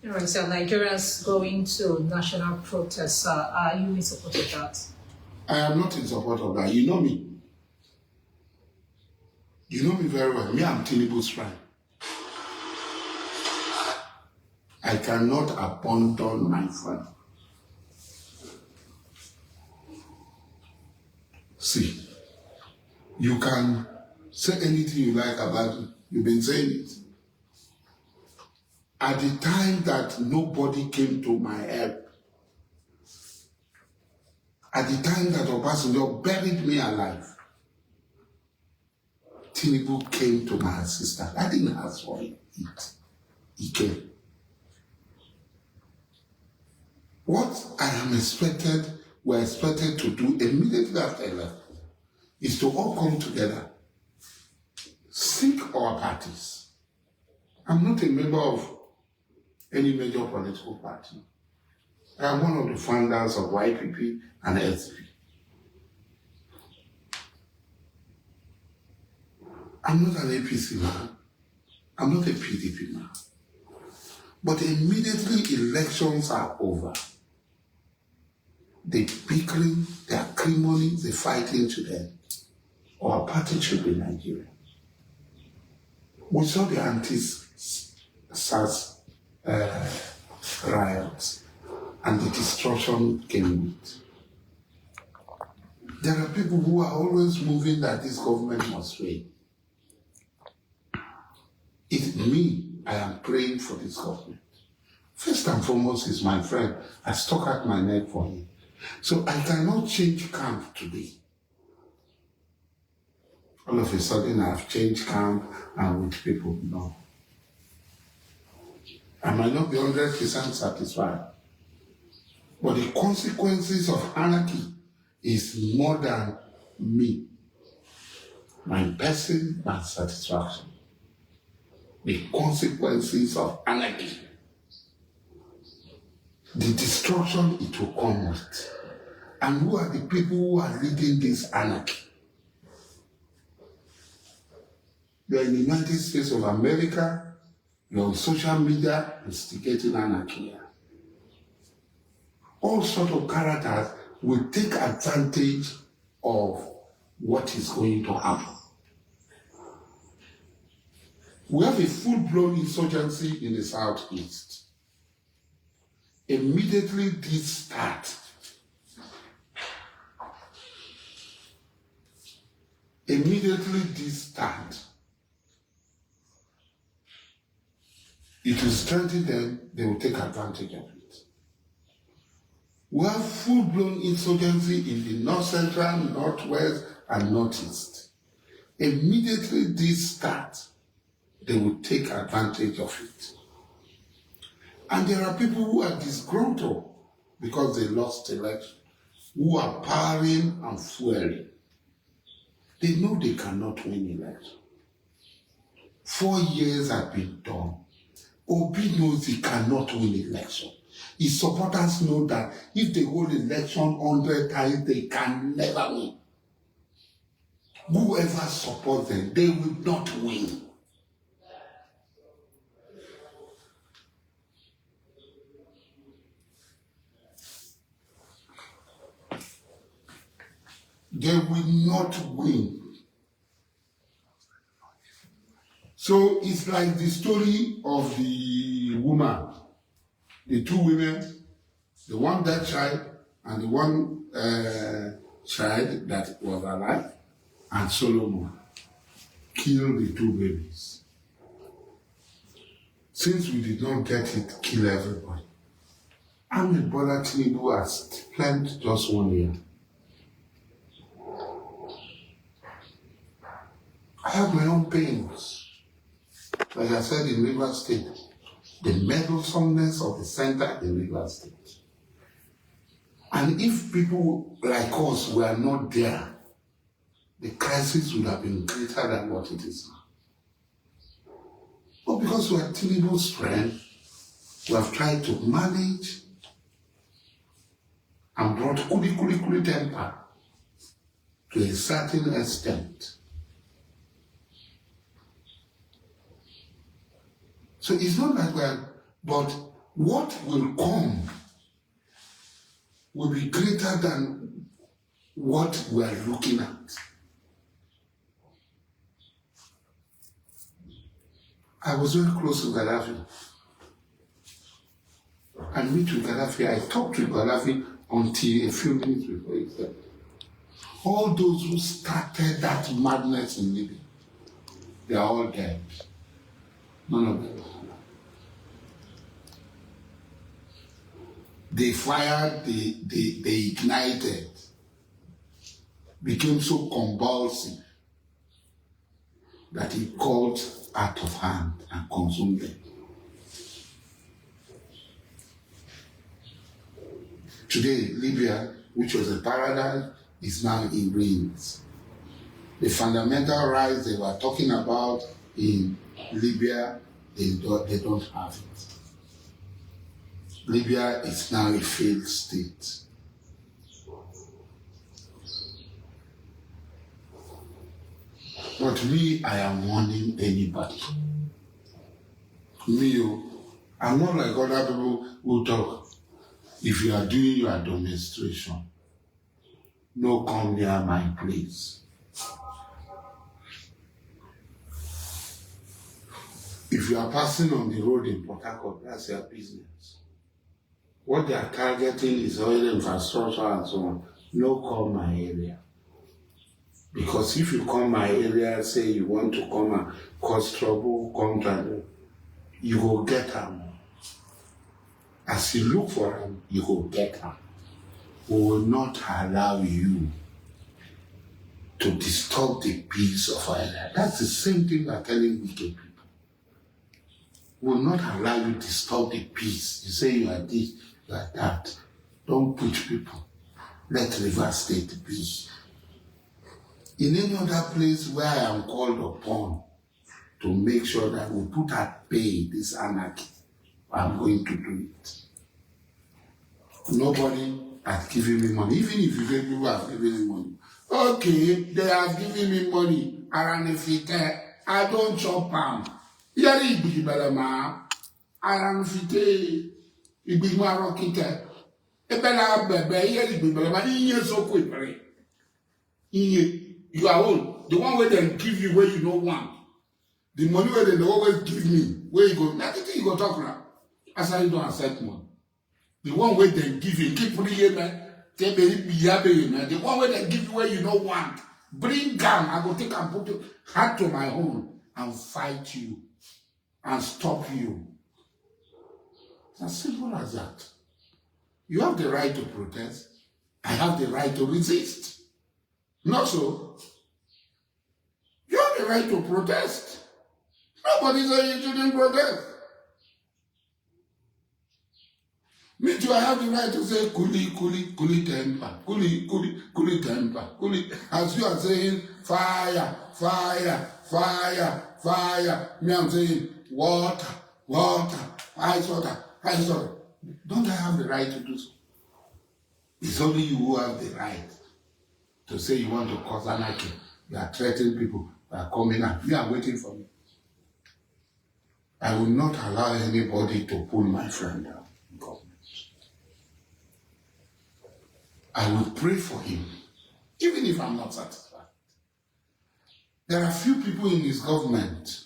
Right, so Nigerians going to national protests, are you in support of that? I am not in support of that. You know me. You know me very well. Me, I'm Tinubu's friend. I cannot abandon my friend. See, you can say anything you like about it. You've been saying it. At the time that nobody came to my help, at the time that Obasanjo buried me alive, Tinubu came to my assistance. I didn't ask for it. He came. What I am we're expected to do immediately after I left, is to all come together, seek our parties. I'm not a member of any major political party. I am one of the founders of YPP and SDP. I'm not an APC man. I'm not a PDP man. But immediately elections are over, the bickering, the acrimony, the fighting to them. Our party should be Nigeria. We saw the anti-SARS riots and the destruction came with. There are people who are always moving that this government must fail. It's me, I am praying for this government. First and foremost is my friend. I stuck out my neck for him. So I cannot change camp today. All of a sudden I've changed camp and with people. No. I might not be 100% satisfied. But the consequences of anarchy is more than me. My person, my satisfaction. The consequences of anarchy. The destruction it will come with. And who are the people who are leading this anarchy? You're in the United States of America, you're on social media instigating anarchy. All sorts of characters will take advantage of what is going to happen. We have a full-blown insurgency in the southeast. Immediately this starts. It will strengthen them, they will take advantage of it. We have full-blown insurgency in the north central, northwest, and northeast. Immediately this starts, they will take advantage of it. And there are people who are disgruntled because they lost election, who are powering and fueling. They know they cannot win election. 4 years have been done. Obi knows he cannot win election. His supporters know that if they hold election 100 times, they can never win. Whoever supports them, they will not win. They will not win. So it's like the story of the woman, the two women, the one dead child and the one child that was alive, and Solomon killed the two babies. Since we did not get it, kill everybody. Ahmed Bola Tinubu has spent just 1 year. I have my own pains. Like I said in Rivers State, the meddlesomeness of the center in Rivers State. And if people like us were not there, the crisis would have been greater than what it is now. But because we are Tinubu's friend, we have tried to manage and brought kuli temper to a certain extent. So it's not like but what will come will be greater than what we are looking at. I was very close to Gaddafi. I meet with Gaddafi. I talked to Gaddafi until a few minutes before he said, all those who started that madness in Libya, they are all dead. None of them. They fired, they ignited, became so convulsive that it caught out of hand and consumed them. Today, Libya, which was a paradise, is now in ruins. The fundamental rights they were talking about in Libya, they don't have it. Libya is now a failed state. But me, I am warning anybody. Me, I'm not like other people who talk. If you are doing your demonstration, no come near my place. If you are passing on the road in Port Harcourt, that's your business. What they are targeting is oil infrastructure and so on. No come my area. Because if you come my area, say you want to come and cause trouble, come to you go get them. As you look for them, you go get them. We will not allow you to disturb the peace of our area. That's the same thing we are telling wicked people. We will not allow you to disturb the peace. You say you are this, you are that. Don't push people. Let River State be. In any other place where I am called upon to make sure that we put at bay this anarchy, I'm going to do it. Nobody has given me money. Even if you get people have given me money. Okay, they have given me money. I don't chop them. Here is big belema. Aranfite. Ibig marokite. Ebela bebe. Here is big belema. Inye so quick. Inye. You are old. The one where they give you where you don't want. The money where they always give me. Where you go. Nothing you go talk now. As I don't accept money. The one where they give you. Keep putting here, man. The one where they give you where you don't want. Bring down. I go take and put your hand to my own and fight you. And stop you. It's as simple as that. You have the right to protest. I have the right to resist. Not so. You have the right to protest. Nobody said you shouldn't protest. Me too, I have the right to say kuli temper, kuli temper, kuli. As you are saying fire, fire, fire, fire. Me, I'm saying water, water, ice water, ice water. Don't I have the right to do so? It's only you who have the right to say you want to cause anarchy. You are threatening people. You are coming out. You are waiting for me. I will not allow anybody to pull my friend down in government. I will pray for him, even if I'm not satisfied. There are few people in his government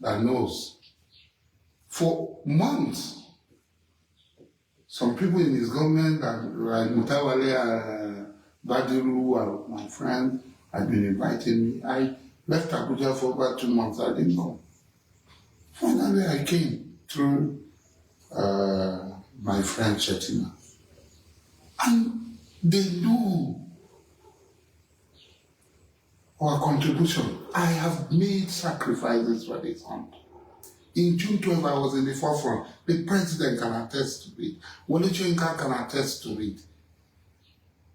that knows. For months, some people in his government, like Mutawale Badiru, my friend, had been inviting me. I left Abuja for about 2 months. I didn't come. Finally, I came through my friend Chetina. And they knew our contribution. I have made sacrifices for this country. In June 12, I was in the forefront. The president can attest to it. Wole Soyinka can attest to it.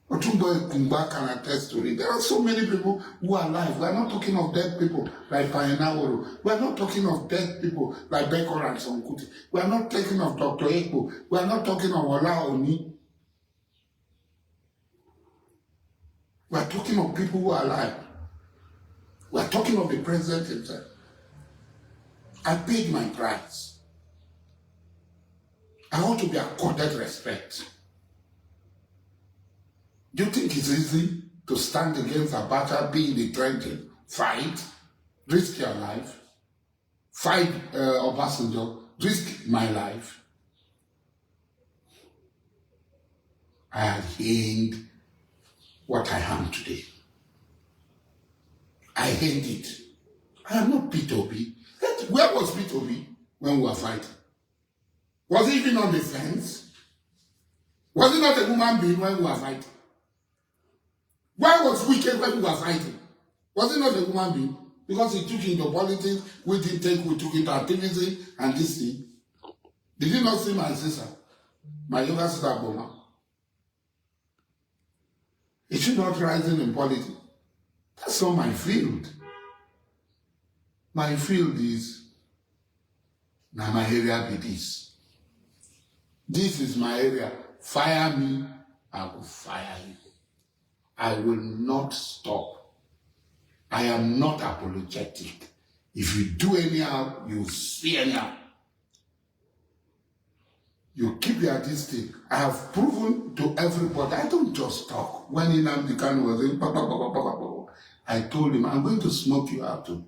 Otumbo Kumba can attest to it. There are so many people who are alive. We are not talking of dead people like Payanaworo. We are not talking of dead people like Bekor and Sonkuti. We are not talking of Dr. Eko. We are not talking of Ola Oni. We are talking of people who are alive. We are talking of the president himself. I paid my price. I ought to be accorded respect. Do you think it's easy to stand against Abacha, be in the trenches, fight, risk your life, fight Obasanjo, risk my life? I had gained what I am today. I hate it. I am not P2B. Where was P2B when we were fighting? Was he even on the fence? Was he not a human being when we were fighting? Why was Wicked when we were fighting? Was he not a human being? Because he took into politics, we took into activism and this thing. Did you not see my sister? My younger sister, Boma? Is she not rising in politics? That's not my field. My field is, now my area be this. This is my area. Fire me, I will fire you. I will not stop. I am not apologetic. If you do anyhow, you see anyhow. You keep your distance. I have proven to everybody, I don't just talk. When Nnamdi Kanu was in, I told him, I'm going to smoke you out too.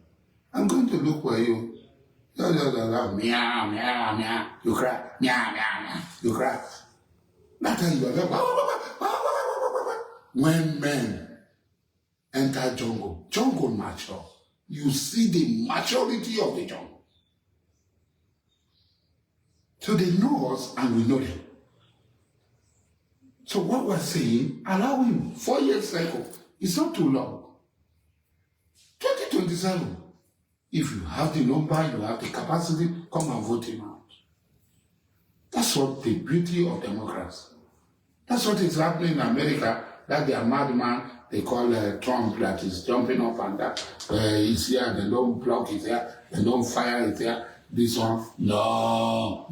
I'm going to look for you. Meow, meow, meow. You cry. Meow, meow, meow. You cry. That time you are when men enter jungle mature. You see the maturity of the jungle. So they know us and we know them. So what we're saying, allow him 4 years cycle. It's not too long. 2027. If you have the number, you have the capacity, come and vote him out. That's what the beauty of democracy. That's what is happening in America, that their madman, they call Trump, that is jumping up and down. He's here, they don't block it here, they don't fire it here. This one, no.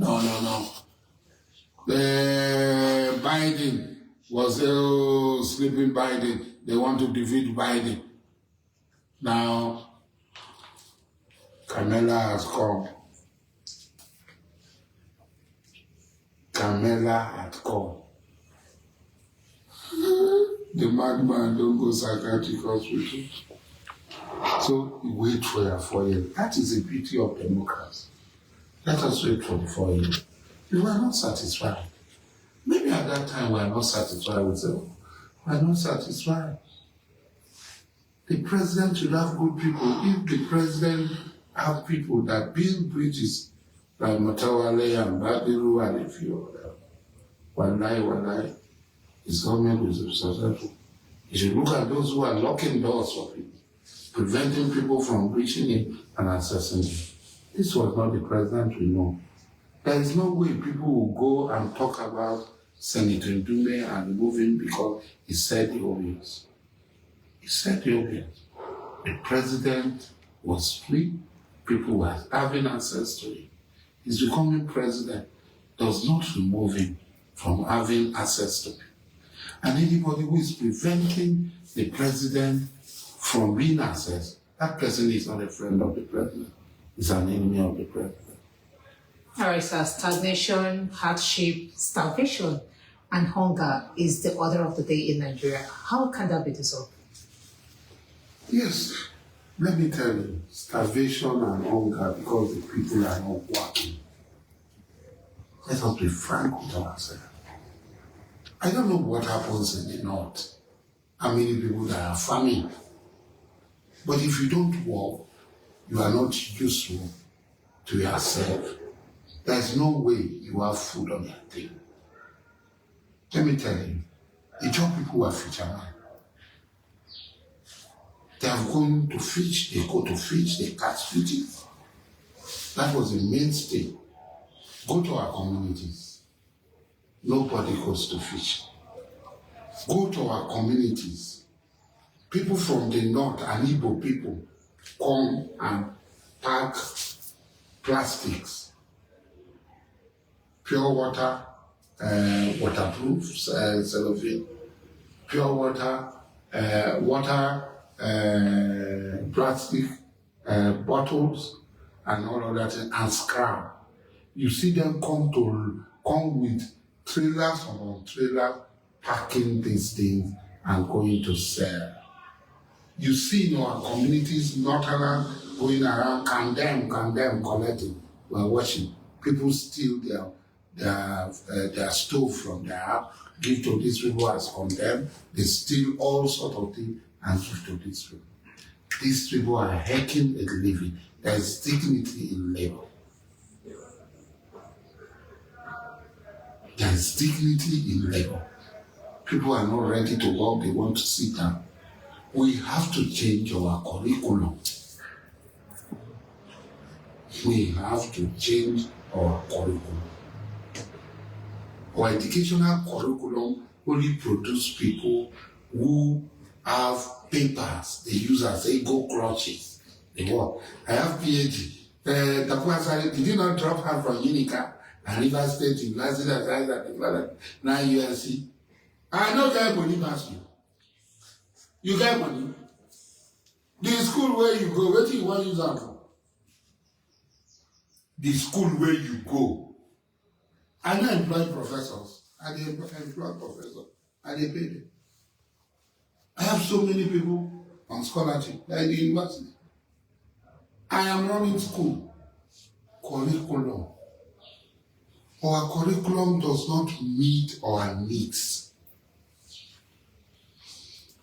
Biden was sleeping Biden. They want to defeat Biden. Now, Kamala has come. Kamala had come. The madman don't go psychiatric hospital. So you wait for your 4 years. That is the beauty of democracy. Let us wait for the 4 years. If we are not satisfied, maybe at that time we are not satisfied with them. We are not satisfied. The president should have good people. If the president have people that build bridges like Matawale and Badiru and a few of them, Wallahi, his government will be successful. You should look at those who are locking doors for people, preventing people from reaching in and accessing it. This was not the president we know. There is no way people will go and talk about Senator Ndume and remove him because he said the obvious. He said the obvious. The president was free. People were having access to him. He's becoming president does not remove him from having access to him. And anybody who is preventing the president from being accessed, that person is not a friend of the president. He's an enemy of the president. All right, sir. Stagnation, hardship, starvation, and hunger is the order of the day in Nigeria. How can that be dissolved? Yes, let me tell you, starvation and hunger because the people are not working. Let us be frank with ourselves. I don't know what happens in the north. How many people that are farming. But if you don't work, you are not useful to yourself. There's no way you have food on your table. Let me tell you, the job people were fishermen. They have gone to fish, they go to fish, they catch fishes. That was the mainstay. Go to our communities. Nobody goes to fish. Go to our communities. People from the north and Igbo people come and pack plastics, pure water, waterproof cellophane, pure water, plastic bottles, and all of that, and scrap. You see them come to come with trailers upon trailers packing these things and going to sell. You see in our communities, Northerners going around, condemn, collecting. We're watching. People steal their stove from their house, give to these people as condemned. They steal all sorts of things and give to these people. These people are hacking a living. There is dignity in labor. There is dignity in labor. People are not ready to work, they want to sit down. We have to change our curriculum. We have to change our curriculum. Our educational curriculum only produce people who have papers they use as ego crutches. They work. I have PhD. Alhaji Asari, did you not drop her from Unica and River State University and now USC? I know get money pass you. You get money. The school where you go, what do you want to use that for? The school where you go. I don't employ professors. I employ professors. I pay them. I have so many people on scholarship like the university. I am running school. Curriculum. Our curriculum does not meet our needs.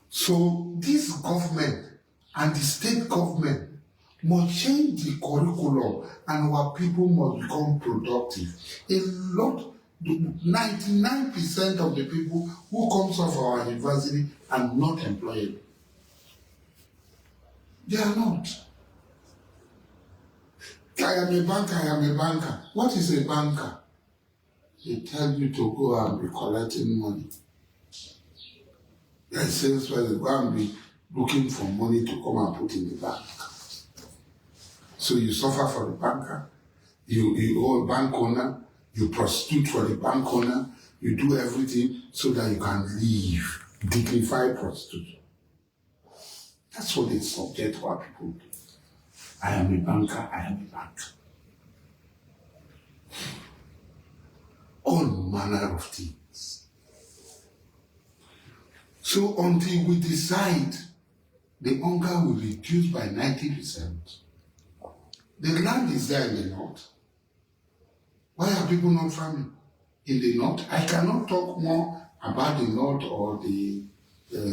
So this government and the state government must change the curriculum and our people must become productive. A lot, 99% of the people who comes off our university are not employable. They are not. I am a banker. What is a banker? They tell you to go and be collecting money. They say they go and be looking for money to come and put in the bank. So you suffer for the banker, you owe a bank owner, you prostitute for the bank owner, you do everything so that you can live. Dignified prostitution. That's what they subject our people to. I am a banker. All manner of things. So until we decide the hunger will reduce by 90%, the land is there in the north. Why are people not farming in the north? I cannot talk more about the north or the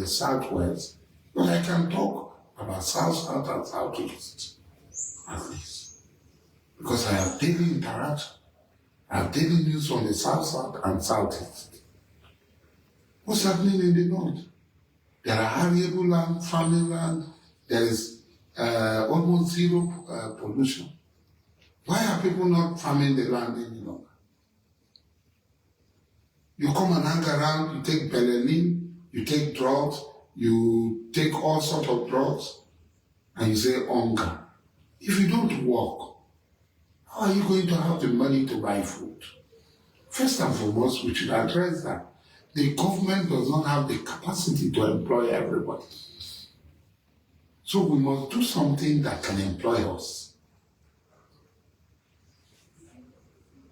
southwest, but I can talk about south, and southeast, at least. Because I have daily interaction. I have daily news from the south, and southeast. What's happening in the north? There are arable land, farming land. There is almost zero pollution. Why are people not farming the land any longer? You come and hang around, you take Belelin, you take drugs, you take all sorts of drugs, and you say hunger. If you don't work, how are you going to have the money to buy food? First and foremost, we should address that. The government does not have the capacity to employ everybody. So we must do something that can employ us.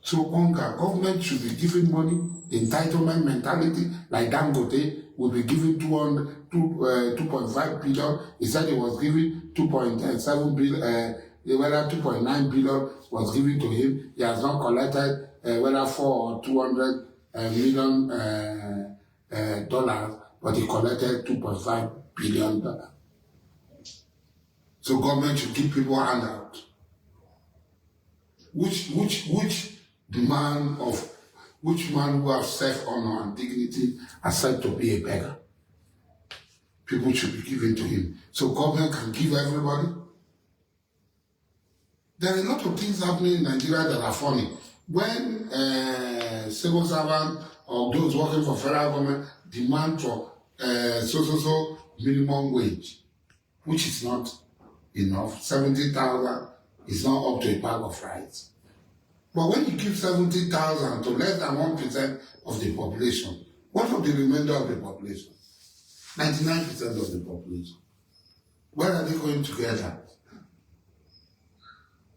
So hunger, government should be giving money, entitlement mentality, like Dangote will be giving 2.5 billion. He said he was giving 2.7 billion, whether 2.9 billion was given to him. He has not collected whether 4 or 200 million dollars, but he collected 2.5 billion dollars. So government should give people handout. Which man who has self-honor and dignity is said to be a beggar? People should be given to him. So government can give everybody. There are a lot of things happening in Nigeria that are funny. When civil servants or those working for federal government demand for so minimum wage, which is not enough, 70,000 is not up to a bag of rice. But when you give 70,000 to less than 1% of the population, what of the remainder of the population? 99% of the population. Where are they going together?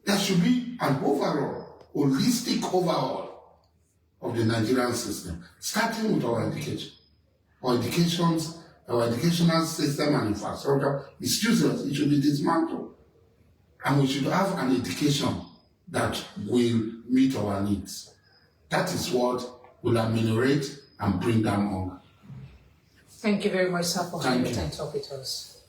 There should be an overall, holistic overhaul of the Nigerian system, starting with our education. Our educational system and infrastructure is useless. It should be dismantled. And we should have an education that will meet our needs. That is what will ameliorate and bring down hunger. Thank you very much, sir, for Thank having you. time to talk with us.